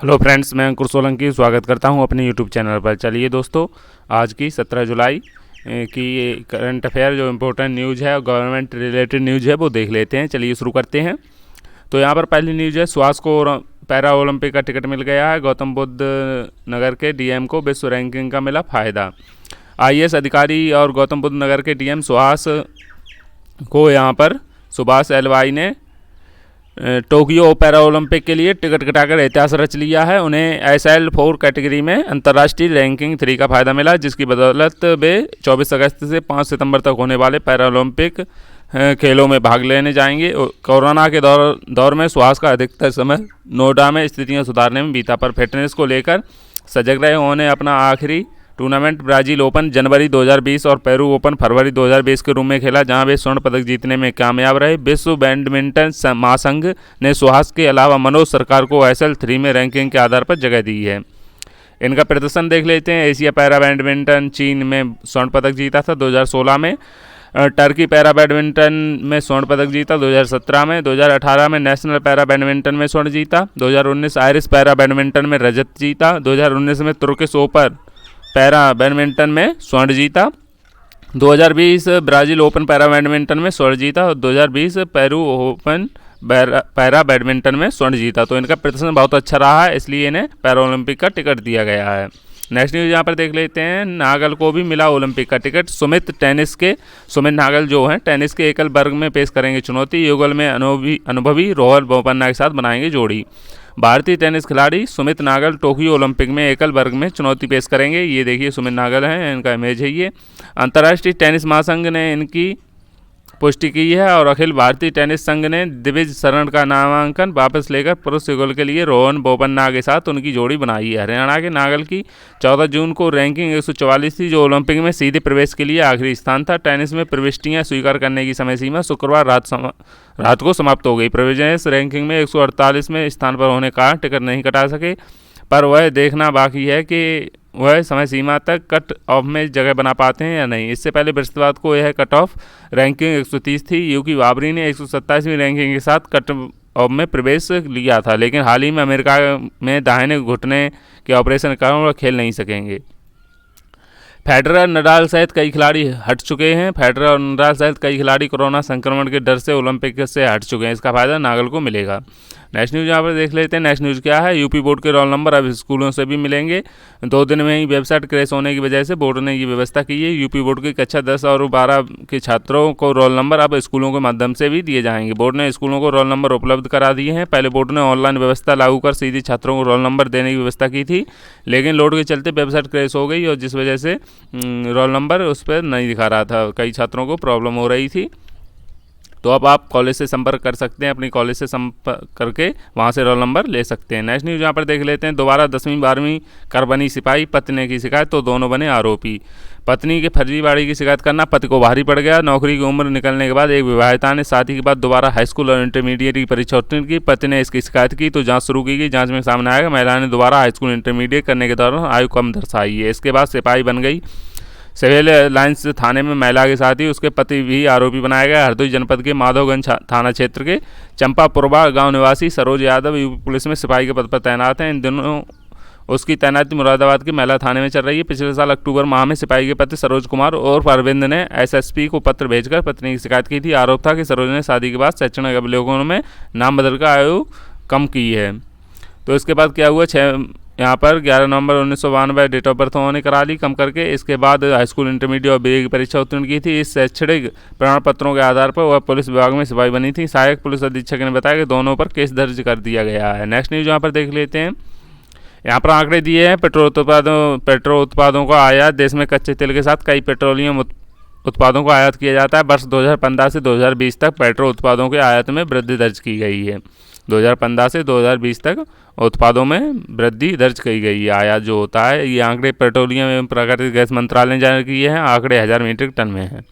Hello friends, मैं अंकुर सोलंकी स्वागत करता हूं अपने यूट्यूब चैनल पर। चलिए दोस्तों, आज की 17 जुलाई की करंट अफेयर जो इम्पोर्टेंट न्यूज़ है और गवर्नमेंट रिलेटेड न्यूज़ है वो देख लेते हैं। चलिए शुरू करते हैं। तो यहाँ पर पहली न्यूज़ है, सुहास को पैरा ओलंपिक का टिकट मिल गया है। गौतम बुद्ध नगर के डीएम को विश्व रैंकिंग का मिला फ़ायदा। आईएएस अधिकारी और गौतम बुद्ध नगर के डीएम सुहास को यहाँ पर सुभाष एलवाई ने टोक्यो पैरा ओलंपिक के लिए टिकट कटाकर इतिहास रच लिया है। उन्हें SL4 कैटेगरी में अंतर्राष्ट्रीय रैंकिंग 3 का फ़ायदा मिला, जिसकी बदौलत वे 24 अगस्त से 5 सितंबर तक होने वाले पैरा ओलंपिक खेलों में भाग लेने जाएंगे। कोरोना के दौर में सुहास का अधिकतर समय नोएडा में स्थितियां सुधारने में बीता, पर फिटनेस को लेकर सजग रहे। उन्होंने अपना आखिरी टूर्नामेंट ब्राज़ील ओपन जनवरी 2020 और पेरू ओपन फरवरी 2020 के रूप में खेला, जहां वे स्वर्ण पदक जीतने में कामयाब रहे। विश्व बैडमिंटन महासंघ ने सुहास के अलावा मनोज सरकार को SL3 में रैंकिंग के आधार पर जगह दी है। इनका प्रदर्शन देख लेते हैं। एशिया पैरा बैडमिंटन चीन में स्वर्ण पदक जीता था 2016 में, टर्की पैरा बैडमिंटन में स्वर्ण पदक जीता 2017 में, 2018 में नेशनल पैरा बैडमिंटन में स्वर्ण जीता, 2019 आयरिश पैरा बैडमिंटन में रजत जीता, 2019 में तुर्किश ओपन पैरा बैडमिंटन में स्वर्ण जीता, 2020 ब्राज़ील ओपन पैरा बैडमिंटन में स्वर्ण जीता और 2020 पेरू ओपन पैरा बैडमिंटन में स्वर्ण जीता। तो इनका प्रदर्शन बहुत अच्छा रहा है, इसलिए इन्हें पैरा ओलंपिक का टिकट दिया गया है। नेक्स्ट न्यूज़ यहाँ पर देख लेते हैं। नागल को भी मिला ओलंपिक का टिकट। सुमित नागल जो हैं टेनिस के एकल वर्ग में पेश करेंगे चुनौती। युगल में अनुभवी रोहन बोपन्ना के साथ बनाएंगे जोड़ी। भारतीय टेनिस खिलाड़ी सुमित नागल टोक्यो ओलंपिक में एकल वर्ग में चुनौती पेश करेंगे। ये देखिए सुमित नागल हैं, इनका इमेज है ये। अंतर्राष्ट्रीय टेनिस महासंघ ने इनकी पुष्टि की है और अखिल भारतीय टेनिस संघ ने दिविज शरण का नामांकन वापस लेकर पुरुष युगल के लिए रोहन बोपन्ना के साथ उनकी जोड़ी बनाई है। हरियाणा के नागल की 14 जून को रैंकिंग 144 थी, जो ओलंपिक में सीधे प्रवेश के लिए आखिरी स्थान था। टेनिस में प्रविष्टियां स्वीकार करने की समय सीमा शुक्रवार रात को समाप्त हो गई। प्रवेश रैंकिंग में 148 में स्थान पर होने का टिकट नहीं कटा सके, पर वह देखना बाकी है कि वह समय सीमा तक कट ऑफ में जगह बना पाते हैं या नहीं। इससे पहले बृहस्पतिवार को यह कट ऑफ रैंकिंग 130 थी। यूकी बाबरी ने 127वीं रैंकिंग के साथ कट ऑफ में प्रवेश लिया था, लेकिन हाल ही में अमेरिका में दाहिने घुटने के ऑपरेशन के कारण वह खेल नहीं सकेंगे। फेडरर नडाल सहित कई खिलाड़ी हट चुके हैं। फेडरर और नडाल सहित कई खिलाड़ी कोरोना संक्रमण के डर से ओलंपिक से हट चुके हैं। इसका फायदा नागल को मिलेगा। नेक्स्ट न्यूज़ यहाँ पर देख लेते हैं। नेक्स्ट न्यूज़ क्या है? यूपी बोर्ड के रोल नंबर अब स्कूलों से भी मिलेंगे। 2 दिन में ही वेबसाइट क्रैश होने की वजह से बोर्ड ने ये व्यवस्था की है। यूपी बोर्ड की कक्षा 10 और 12 के छात्रों को रोल नंबर अब स्कूलों के माध्यम से भी दिए जाएंगे। बोर्ड ने स्कूलों को रोल नंबर उपलब्ध करा दिए हैं। पहले बोर्ड ने ऑनलाइन व्यवस्था लागू कर सीधे छात्रों को रोल नंबर देने की व्यवस्था की थी, लेकिन लोड के चलते वेबसाइट क्रैश हो गई और जिस वजह से रोल नंबर उस पर नहीं दिखा रहा था। कई छात्रों को प्रॉब्लम हो रही थी। तो अब आप कॉलेज से संपर्क कर सकते हैं, अपनी कॉलेज से संपर्क करके वहाँ से रोल नंबर ले सकते हैं। नेक्स्ट न्यूज़ यहाँ पर देख लेते हैं। दोबारा 10वीं 12वीं कर बनी सिपाही, पति ने की शिकायत तो दोनों बने आरोपी। पत्नी के फर्जीवाड़ी की शिकायत करना पति को भारी पड़ गया। नौकरी की उम्र निकलने के बाद एक विवाहिता ने शादी के बाद दोबारा हाईस्कूल और इंटरमीडिएट की परीक्षा उत्तीर्ण की। पति ने इसकी शिकायत की तो जांच शुरू की गई। जांच में सामने आया कि महिला ने दोबारा हाईस्कूल इंटरमीडिएट करने के दौरान आयु कम दर्शाई है। इसके बाद सिपाही बन गई। सिविल लाइन्स थाने में महिला के साथ ही उसके पति भी आरोपी बनाया गया। हरदोई जनपद के माधवगंज थाना क्षेत्र के चंपापुरबा गांव निवासी सरोज यादव यूपी पुलिस में सिपाही के पद पर तैनात हैं। इन दिनों उसकी तैनाती मुरादाबाद के महिला थाने में चल रही है। पिछले साल अक्टूबर माह में सिपाही के पति सरोज कुमार और अरविंद ने SSP को पत्र भेजकर पत्नी की शिकायत की थी। आरोप था कि सरोज ने शादी के बाद शैक्षणिक अभिलेखों में नाम बदलकर आयु कम की है। तो इसके बाद क्या हुआ, यहाँ पर 11 नवंबर 1992 डेट ऑफ बर्थ उन्होंने करा ली कम करके। इसके बाद हाईस्कूल इंटरमीडिएट और BA की परीक्षा उत्तीर्ण की थी। इस शैक्षणिक प्रमाण पत्रों के आधार पर वह पुलिस विभाग में सिपाही बनी थी। सहायक पुलिस अधीक्षक ने बताया कि दोनों पर केस दर्ज कर दिया गया है। नेक्स्ट न्यूज़ यहाँ पर देख लेते हैं। यहाँ पर आंकड़े दिए हैं। पेट्रोल उत्पादों का आयात। देश में कच्चे तेल के साथ कई पेट्रोलियम उत्पादों को आयात किया जाता है। वर्ष 2015 से 2020 तक पेट्रोल उत्पादों के आयात में वृद्धि दर्ज की गई है। 2015 से 2020 तक उत्पादों में वृद्धि दर्ज की गई है। आयात जो होता है, ये आंकड़े पेट्रोलियम एवं प्राकृतिक गैस मंत्रालय ने जारी किए हैं। आंकड़े 1000 मीट्रिक टन में हैं।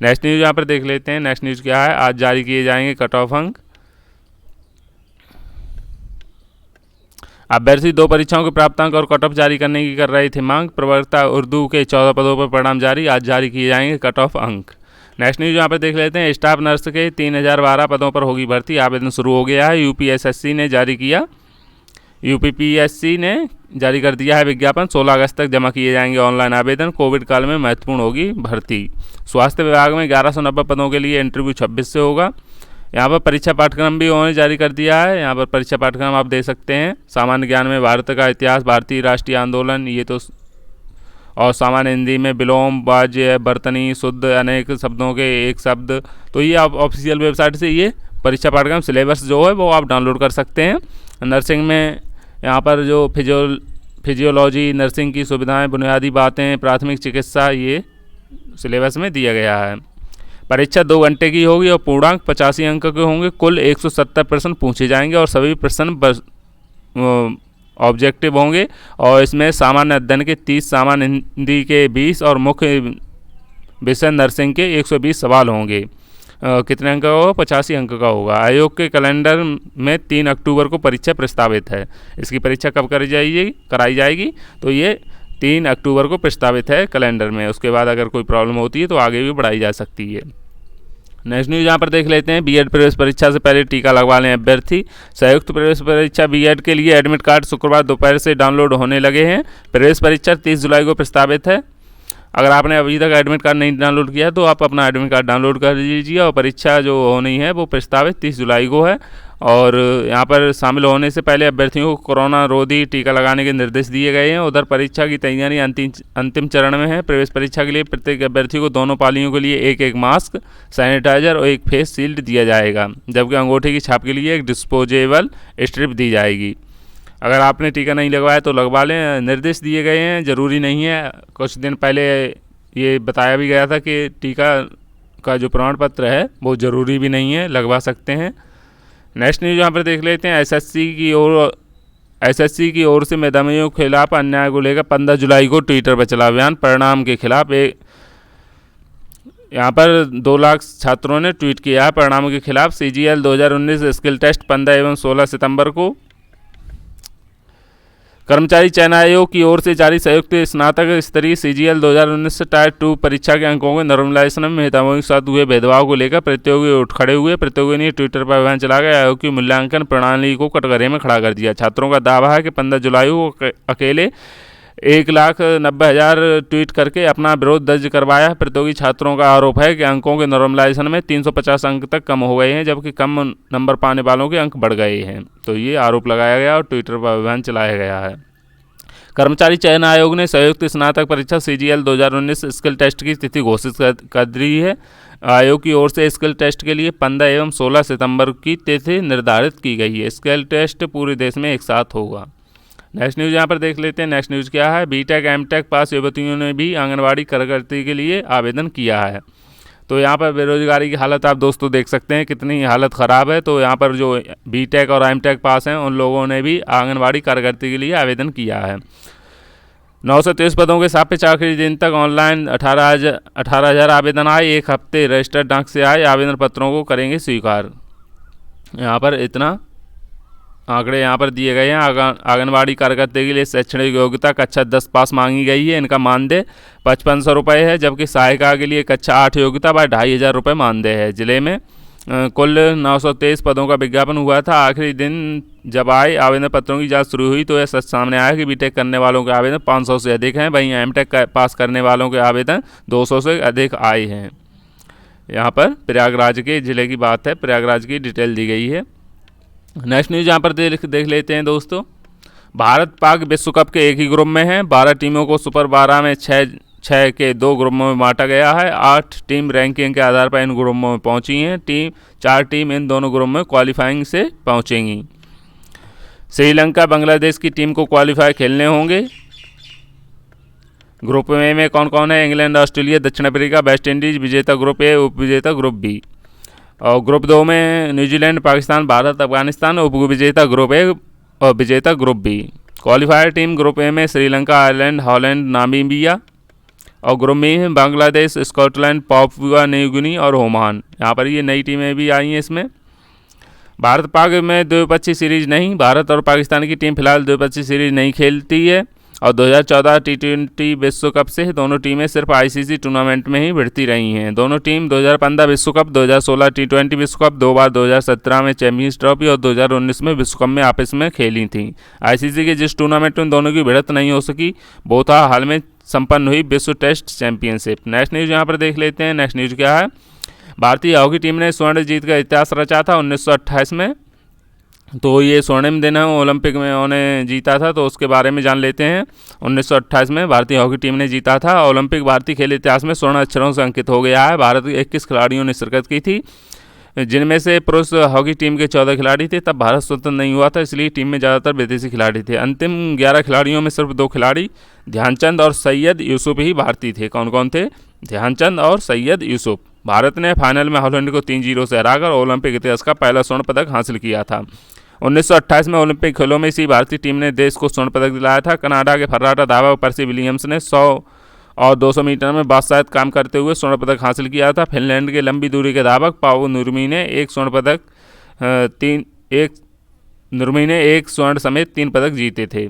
नेक्स्ट न्यूज़ यहाँ पर देख लेते हैं। नेक्स्ट न्यूज़ क्या है? आज जारी किए जाएंगे कट ऑफ अंक। अभ्यर्थी 2 परीक्षाओं के प्राप्तांक और कट ऑफ जारी करने की कर रहे थे मांग। प्रवक्ता उर्दू के 14 पदों पर परिणाम जारी। आज जारी किए जाएंगे कट ऑफ अंक। नेक्स्ट न्यूज़ यहाँ पर देख लेते हैं। स्टाफ नर्स के 3012 पदों पर होगी भर्ती। आवेदन शुरू हो गया है। UPSSC ने जारी किया यूपीपीएससी ने जारी कर दिया है विज्ञापन, 16 अगस्त तक जमा किए जाएंगे ऑनलाइन आवेदन। कोविड काल में महत्वपूर्ण होगी भर्ती। स्वास्थ्य विभाग में 1190 पदों के लिए इंटरव्यू 26 से होगा। यहाँ पर परीक्षा पाठ्यक्रम भी उन्होंने जारी कर दिया है। यहाँ पर परीक्षा पाठ्यक्रम आप देख सकते हैं। सामान्य ज्ञान में भारत का इतिहास, भारतीय राष्ट्रीय आंदोलन, ये तो, और सामान्य हिंदी में विलोम, वाज्य, बर्तनी, शुद्ध, अनेक शब्दों के एक शब्द। तो ये आप ऑफिशियल वेबसाइट से ये परीक्षा पाठ्यक्रम सिलेबस जो है वो आप डाउनलोड कर सकते हैं। नर्सिंग में यहाँ पर जो फिजियोलॉजी, नर्सिंग की सुविधाएं, बुनियादी बातें, प्राथमिक चिकित्सा, ये सिलेबस में दिया गया है। परीक्षा 2 घंटे की होगी और पूर्णांक 85 अंक के होंगे। कुल 170 प्रश्न पूछे जाएंगे और सभी प्रश्न ऑब्जेक्टिव होंगे। और इसमें सामान्य अध्ययन के 30, सामान्य हिंदी के 20 और मुख्य विषय नर्सिंग के 120 सवाल होंगे। कितने अंक का होगा? 85 अंक का होगा। आयोग के कैलेंडर में 3 अक्टूबर को परीक्षा प्रस्तावित है। इसकी परीक्षा कब कराई जाएगी? तो ये 3 अक्टूबर को प्रस्तावित है कैलेंडर में। उसके बाद अगर कोई प्रॉब्लम होती है तो आगे भी बढ़ाई जा सकती है। नेक्स्ट न्यूज़ यहाँ पर देख लेते हैं। बीएड प्रवेश परीक्षा से पहले टीका लगवा लें अभ्यर्थी। संयुक्त प्रवेश परीक्षा बीएड के लिए एडमिट कार्ड शुक्रवार दोपहर से डाउनलोड होने लगे हैं। प्रवेश परीक्षा 30 जुलाई को प्रस्तावित है। अगर आपने अभी तक एडमिट कार्ड नहीं डाउनलोड किया तो आप अपना एडमिट कार्ड डाउनलोड कर लीजिए। और परीक्षा जो होनी है वो प्रस्तावित 30 जुलाई को है। और यहाँ पर शामिल होने से पहले अभ्यर्थियों को कोरोना रोधी टीका लगाने के निर्देश दिए गए हैं। उधर परीक्षा की तैयारी अंतिम चरण में है। प्रवेश परीक्षा के लिए प्रत्येक अभ्यर्थी को दोनों पालियों के लिए एक मास्क, सैनिटाइजर और एक फेस शील्ड दिया जाएगा, जबकि अंगूठे की छाप के लिए एक डिस्पोजेबल स्ट्रिप दी जाएगी। अगर आपने टीका नहीं लगवाया तो लगवा लें। निर्देश दिए गए हैं, ज़रूरी नहीं है। कुछ दिन पहले ये बताया भी गया था कि टीका का जो प्रमाण पत्र है वो ज़रूरी भी नहीं है, लगवा सकते हैं। नेक्स्ट न्यूज़ यहाँ पर देख लेते हैं। एसएससी की ओर से मेधावियों के खिलाफ अन्याय को लेकर 15 जुलाई को ट्विटर पर चला अभियान। परिणाम के खिलाफ यहाँ पर 2 लाख छात्रों ने ट्वीट किया है परिणामों के खिलाफ। CGL 2019 स्किल टेस्ट 15 एवं 16 सितंबर को। कर्मचारी चयन आयोग की ओर से जारी संयुक्त स्नातक स्तरीय CGL 2019 टायर 2 परीक्षा के अंकों के नॉर्मलाइजेशन में मेधावियों के साथ हुए भेदभाव को लेकर प्रतियोगी उठ खड़े हुए। प्रतियोगी ने ट्विटर पर अभियान चला गया। आयोग की मूल्यांकन प्रणाली को कटघरे में खड़ा कर दिया। छात्रों का दावा है कि 15 जुलाई को अकेले 1,90,000 ट्वीट करके अपना विरोध दर्ज करवाया है। प्रतियोगी छात्रों का आरोप है कि अंकों के नॉर्मलाइजेशन में 350 अंक तक कम हो गए हैं, जबकि कम नंबर पाने वालों के अंक बढ़ गए हैं। तो ये आरोप लगाया गया और ट्विटर पर अभियान चलाया गया है। कर्मचारी चयन आयोग ने संयुक्त स्नातक परीक्षा CGL 2019 स्किल टेस्ट की तिथि घोषित कर दी है। आयोग की ओर से स्किल टेस्ट के लिए 15 एवं 16 सितंबर की तिथि निर्धारित की गई है। स्किल टेस्ट पूरे देश में एक साथ होगा। नेक्स्ट न्यूज़ यहाँ पर देख लेते हैं। नेक्स्ट न्यूज़ क्या है? बीटेक एमटेक पास युवतियों ने भी आंगनबाड़ी कार्यकर्ती के लिए आवेदन किया है। तो यहाँ पर बेरोजगारी की हालत आप दोस्तों देख सकते हैं, कितनी हालत ख़राब है। तो यहाँ पर जो बीटेक और एमटेक पास हैं उन लोगों ने भी आंगनबाड़ी कार्यकर्ती के लिए आवेदन किया है। 923 पदों के सापेक्ष आखिरी दिन तक ऑनलाइन 18,000 आवेदन आए। 1 हफ्ते रजिस्टर्ड डाक से आए। आवेदन पत्रों को करेंगे स्वीकार। यहाँ पर इतना आंकड़े यहाँ पर दिए गए हैं। आंगनबाड़ी कार्यकर्ता के लिए शैक्षणिक योग्यता कक्षा 10 पास मांगी गई है। इनका मानदेय 5500 रुपये है, जबकि सहायिका के लिए कक्षा 8 योग्यता बाय 2,500 रुपये मानदेय है। जिले में कुल 923 पदों का विज्ञापन हुआ था। आखिरी दिन जब आए आवेदन पत्रों की जांच शुरू हुई तो यह सच सामने आया कि बीटेक करने वालों के आवेदन 500 से अधिक हैं। वहीं एमटेक पास करने वालों के आवेदन 200 से अधिक आए हैं। यहाँ पर प्रयागराज के ज़िले की बात है, प्रयागराज की डिटेल दी गई है। नेक्स्ट न्यूज़ यहाँ पर देख लेते हैं दोस्तों। भारत पाक विश्व कप के एक ही ग्रुप में है। 12 टीमों को सुपर 12 में 6 के 2 ग्रुपों में बांटा गया है। 8 टीम रैंकिंग के आधार पर इन ग्रुपों में पहुंची हैं। 4 टीम इन दोनों ग्रुप में क्वालिफाइंग से पहुंचेंगी। श्रीलंका बांग्लादेश की टीम को क्वालिफाई खेलने होंगे। ग्रुप ए में कौन कौन है? इंग्लैंड, ऑस्ट्रेलिया, दक्षिण अफ्रीका, वेस्ट इंडीज। विजेता ग्रुप ए, उपविजेता ग्रुप बी। और ग्रुप 2 में न्यूजीलैंड, पाकिस्तान, भारत, अफगानिस्तान। उपविजेता ग्रुप ए और विजेता group B. Qualifier team group A में श्रीलंका, आयरलैंड, हॉलैंड, नामीबिया। और ग्रुप बी में Bangladesh, Scotland, Papua New Guinea और ओमान। यहाँ पर ये नई टीमें भी आई हैं इसमें। भारत पाक में द्विपक्षीय सीरीज नहीं। भारत और पाकिस्तान की टीम फिलहाल द्विपक्षीय सीरीज नहीं खेलती है। और 2014 T20 विश्व कप से दोनों टीमें सिर्फ आईसीसी टूर्नामेंट में ही भिड़ती रही हैं। दोनों टीम 2015 विश्व कप, 2016 T20 विश्व कप, 2 बार 2017 में चैंपियंस ट्रॉफी और 2019 में विश्व कप में आपस में खेली थीं। आईसीसी के जिस टूर्नामेंट में दोनों की भिड़त नहीं हो सकी वो था हाल में संपन्न हुई विश्व टेस्ट चैंपियनशिप। नेक्स्ट न्यूज़ यहाँ पर देख लेते हैं। नेक्स्ट न्यूज़ क्या है? भारतीय हॉकी टीम ने स्वर्ण जीत का इतिहास रचा था 1928 में। तो ये स्वर्णिम दिन है, ओलंपिक में उन्होंने जीता था, तो उसके बारे में जान लेते हैं। 1928 में भारतीय हॉकी टीम ने जीता था ओलंपिक। भारतीय खेल इतिहास में स्वर्ण अक्षरों से अंकित हो गया है। भारत के 21 खिलाड़ियों ने शिरकत की थी, जिनमें से पुरुष हॉकी टीम के 14 खिलाड़ी थे। तब भारत स्वतंत्र नहीं हुआ था, इसलिए टीम में ज़्यादातर विदेशी खिलाड़ी थे। अंतिम 11 खिलाड़ियों में सिर्फ 2 खिलाड़ी ध्यानचंद और सैयद यूसुफ ही भारतीय थे। कौन कौन थे? ध्यानचंद और सैयद यूसुफ। भारत ने फाइनल में हॉलैंड को 3-0 से हराकर ओलंपिक इतिहास का पहला स्वर्ण पदक हासिल किया था। 1928 में ओलंपिक खेलों में इसी भारतीय टीम ने देश को स्वर्ण पदक दिलाया था। कनाडा के फर्राटा दावा पर्सी विलियम्स ने 100 और 200 मीटर में बादशाहत काम करते हुए स्वर्ण पदक हासिल किया था। फिनलैंड के लंबी दूरी के धावक पावो नुरमी ने एक स्वर्ण समेत 3 पदक जीते थे।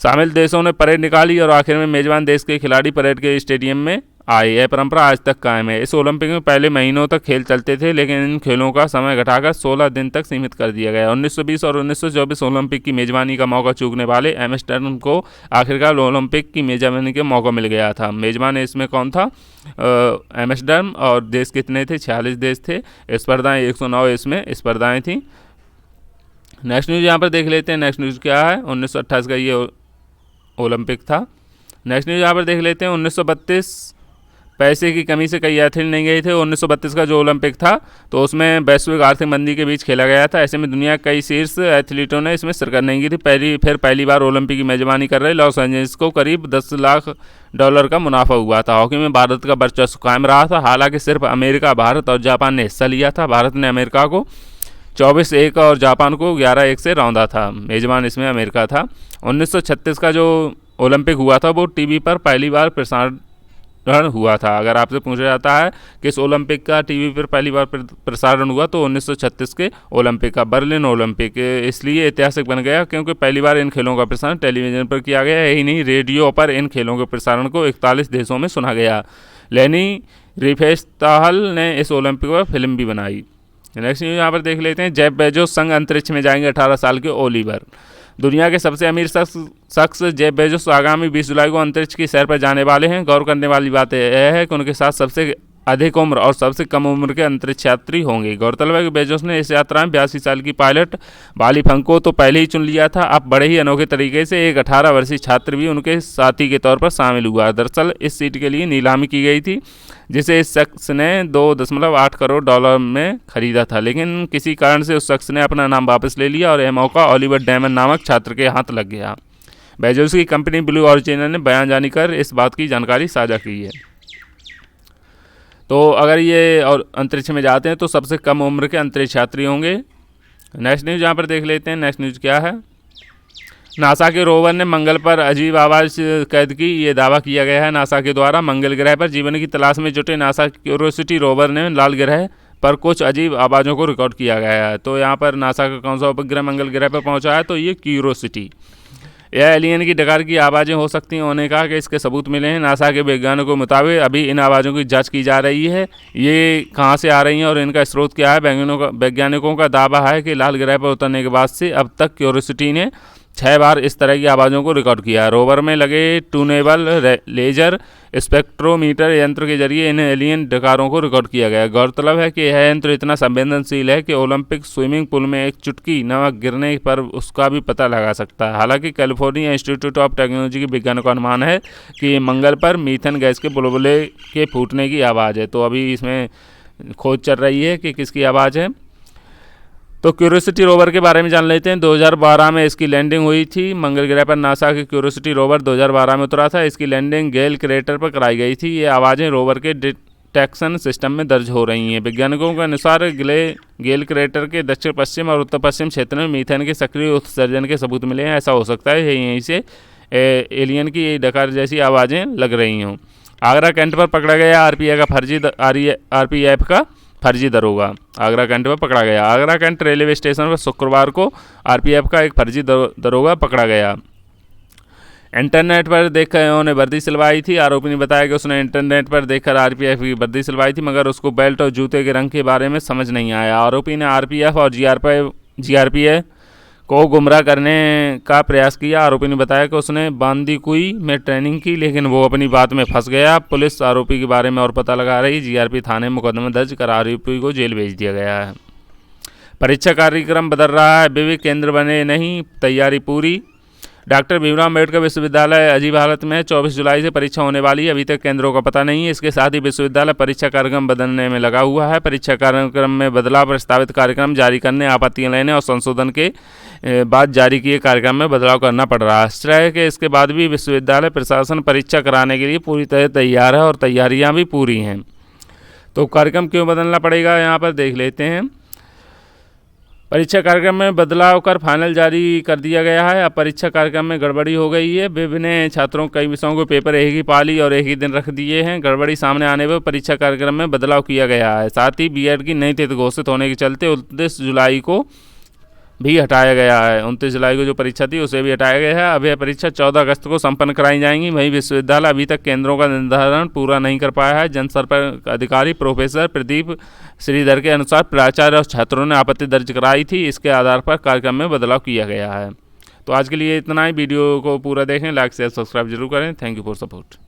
शामिल देशों ने परेड निकाली और आखिर में मेजबान देश के खिलाड़ी परेड के स्टेडियम में आए। यह परंपरा आज तक कायम है। इस ओलंपिक में पहले महीनों तक खेल चलते थे, लेकिन इन खेलों का समय घटाकर 16 दिन तक सीमित कर दिया गया। 1920 और 1924 ओलंपिक की मेजबानी का मौका चूकने वाले एम्स्टर्डम को आखिरकार ओलंपिक की मेजबानी का मौका मिल गया था। मेजबान इसमें कौन था? एम्स्टर्डम। और देश कितने थे? 46 देश थे। स्पर्धाएँ 109 इसमें स्पर्धाएँ थीं। नेक्स्ट न्यूज़ यहाँ पर देख लेते हैं। नेक्स्ट न्यूज़ क्या है? 1928 का ये ओलंपिक था। नेक्स्ट न्यूज़ यहाँ पर देख लेते हैं। 1932 पैसे की कमी से कई एथलीट नहीं गए थे। 1932 का जो ओलंपिक था तो उसमें वैश्विक आर्थिक मंदी के बीच खेला गया था। ऐसे में दुनिया के कई शीर्ष एथलीटों ने इसमें शिरकत नहीं की थी। पहली बार ओलंपिक की मेजबानी कर रहे लॉस एंजल्स को करीब $10 लाख का मुनाफा हुआ था। हॉकी में भारत का वर्चस्व कायम रहा था। हालांकि सिर्फ अमेरिका, भारत और जापान ने हिस्सा लिया था। भारत ने अमेरिका को 24-1 और जापान को 11-1 से रौंदा था। मेजबान इसमें अमेरिका था। 1936 का जो ओलंपिक हुआ था वो टीवी पर पहली बार प्रसारण हुआ था। अगर आपसे पूछा जाता है किस ओलंपिक का टीवी पर पहली बार प्रसारण हुआ तो 1936 के ओलंपिक का, बर्लिन ओलंपिक। इसलिए ऐतिहासिक बन गया क्योंकि पहली बार इन खेलों का प्रसारण टेलीविज़न पर किया गया। यही नहीं, रेडियो पर इन खेलों के प्रसारण को 41 देशों में सुना गया। लेनी रिफेस्ताहल ने इस ओलंपिक पर फिल्म भी बनाई। नेक्स्ट न्यूज़ यहाँ पर देख लेते हैं। जेफ बेजोस संग अंतरिक्ष में जाएंगे 18 साल के ओलिवर। दुनिया के सबसे अमीर शख्स जेफ बेजोस आगामी 20 जुलाई को अंतरिक्ष की सैर पर जाने वाले हैं। गौर करने वाली बात यह है कि उनके साथ सबसे अधिक उम्र और सबसे कम उम्र के अंतरिक्ष यात्री होंगे। गौरतलब है कि बेजोस ने इस यात्रा में 82 साल की पायलट बाली फंग को तो पहले ही चुन लिया था। अब बड़े ही अनोखे तरीके से एक 18 वर्षीय छात्र भी उनके साथी के तौर पर शामिल हुआ। दरअसल इस सीट के लिए नीलामी की गई थी, जिसे इस शख्स ने $2.8 करोड़ में खरीदा था, लेकिन किसी कारण से उस शख्स ने अपना नाम वापस ले लिया और यह मौका ओलिवर डैमन नामक छात्र के हाथ लग गया। बेजोस की कंपनी ब्लू ऑरिजिन ने बयान जारी कर इस बात की जानकारी साझा की है। तो अगर ये और अंतरिक्ष में जाते हैं तो सबसे कम उम्र के अंतरिक्ष यात्री होंगे। नेक्स्ट न्यूज़ यहाँ पर देख लेते हैं। नेक्स्ट न्यूज़ क्या है? नासा के रोवर ने मंगल पर अजीब आवाज़ कैद की, ये दावा किया गया है नासा के द्वारा। मंगल ग्रह पर जीवन की तलाश में जुटे नासा क्यूरियोसिटी रोवर ने लाल ग्रह पर कुछ अजीब आवाज़ों को रिकॉर्ड किया गया है। तो यहाँ पर नासा का कौन सा उपग्रह मंगल ग्रह पर पहुँचा है? तो ये क्यूरियोसिटी। यह एलियन की डकार की आवाज़ें हो सकती हैं। उन्होंने कहा कि इसके सबूत मिले हैं। नासा के वैज्ञानिकों के मुताबिक अभी इन आवाज़ों की जांच की जा रही है, ये कहां से आ रही हैं और इनका स्रोत क्या है। वैज्ञानिकों का दावा है कि लाल ग्रह पर उतरने के बाद से अब तक क्यूरियोसिटी ने 6 बार इस तरह की आवाज़ों को रिकॉर्ड किया। रोवर में लगे ट्यूनेबल लेजर स्पेक्ट्रोमीटर यंत्र के जरिए इन एलियन डकारों को रिकॉर्ड किया गया। गौरतलब है कि यह यंत्र इतना संवेदनशील है कि ओलंपिक स्विमिंग पूल में एक चुटकी नमक गिरने पर उसका भी पता लगा सकता है। हालांकि कैलिफोर्निया इंस्टीट्यूट ऑफ टेक्नोलॉजी के वैज्ञानिकों का अनुमान है कि मंगल पर मीथेन गैस के बुलबुले के फूटने की आवाज़ है। तो अभी इसमें खोज चल रही है कि किसकी आवाज़ है। तो क्यूरियोसिटी रोवर के बारे में जान लेते हैं। 2012 में इसकी लैंडिंग हुई थी मंगल ग्रह पर। नासा की क्यूरियोसिटी रोवर 2012 में उतरा था। इसकी लैंडिंग गेल क्रेटर पर कराई गई थी। ये आवाज़ें रोवर के डिटेक्शन सिस्टम में दर्ज हो रही हैं। वैज्ञानिकों के अनुसार गेल क्रेटर के दक्षिण पश्चिम और उत्तर पश्चिम क्षेत्र में मीथेन के सक्रिय उत्सर्जन के सबूत मिले हैं। ऐसा हो सकता है यहीं से एलियन की डकार जैसी आवाज़ें लग रही हों। आगरा कैंट पर पकड़ा गया आरपीएफ का फर्जी दरोगा। आगरा कैंट पर पकड़ा गया। आगरा कैंट रेलवे स्टेशन पर शुक्रवार को आरपीएफ का एक फर्जी दरोगा पकड़ा गया। इंटरनेट पर देखकर उन्होंने वर्दी सिलवाई थी। आरोपी ने बताया कि उसने इंटरनेट पर देखकर आरपीएफ की वर्दी सिलवाई थी, मगर उसको बेल्ट और जूते के रंग के बारे में समझ नहीं आया। आरोपी ने आरपीएफ और जीआरपीएफ को गुमराह करने का प्रयास किया। आरोपी ने बताया कि उसने बांदीकुई में ट्रेनिंग की, लेकिन वो अपनी बात में फंस गया। पुलिस आरोपी के बारे में और पता लगा रही। जीआरपी थाने में मुकदमा दर्ज कर आरोपी को जेल भेज दिया गया है। परीक्षा कार्यक्रम बदल रहा है, विवेक केंद्र बने नहीं, तैयारी पूरी। डॉक्टर भीमराव अम्बेडकर विश्वविद्यालय अजीब हालत में है। 24 जुलाई से परीक्षा होने वाली है, अभी तक केंद्रों का पता नहीं है। इसके साथ ही विश्वविद्यालय परीक्षा कार्यक्रम बदलने में लगा हुआ है। परीक्षा कार्यक्रम में बदलाव, प्रस्तावित कार्यक्रम जारी करने, आपत्तियां लेने और संशोधन के बाद जारी किए कार्यक्रम में बदलाव करना पड़ रहा है। आश्चर्य के इसके बाद भी विश्वविद्यालय प्रशासन परीक्षा कराने के लिए पूरी तरह तैयार है और तैयारियाँ भी पूरी हैं। तो कार्यक्रम क्यों बदलना पड़ेगा, यहाँ पर देख लेते हैं। परीक्षा कार्यक्रम में बदलाव कर फाइनल जारी कर दिया गया है। अब परीक्षा कार्यक्रम में गड़बड़ी हो गई है। विभिन्न छात्रों कई विषयों को पेपर एक ही पाली और एक ही दिन रख दिए हैं। गड़बड़ी सामने आने पर परीक्षा कार्यक्रम में बदलाव किया गया है। साथ ही बीएड की नई तिथि घोषित होने के चलते 29 जुलाई को भी हटाया गया है। 29 जुलाई को जो परीक्षा थी उसे भी हटाया गया है। अब यह परीक्षा 14 अगस्त को संपन्न कराई जाएंगी। वहीं विश्वविद्यालय अभी तक केंद्रों का निर्धारण पूरा नहीं कर पाया है। जनसंपर्क अधिकारी प्रोफेसर प्रदीप श्रीधर के अनुसार प्राचार्य और छात्रों ने आपत्ति दर्ज कराई थी। इसके आधार पर कार्यक्रम में बदलाव किया गया है। तो आज के लिए इतना ही। वीडियो को पूरा देखें, लाइक शेयर सब्सक्राइब जरूर करें। Thank you for support.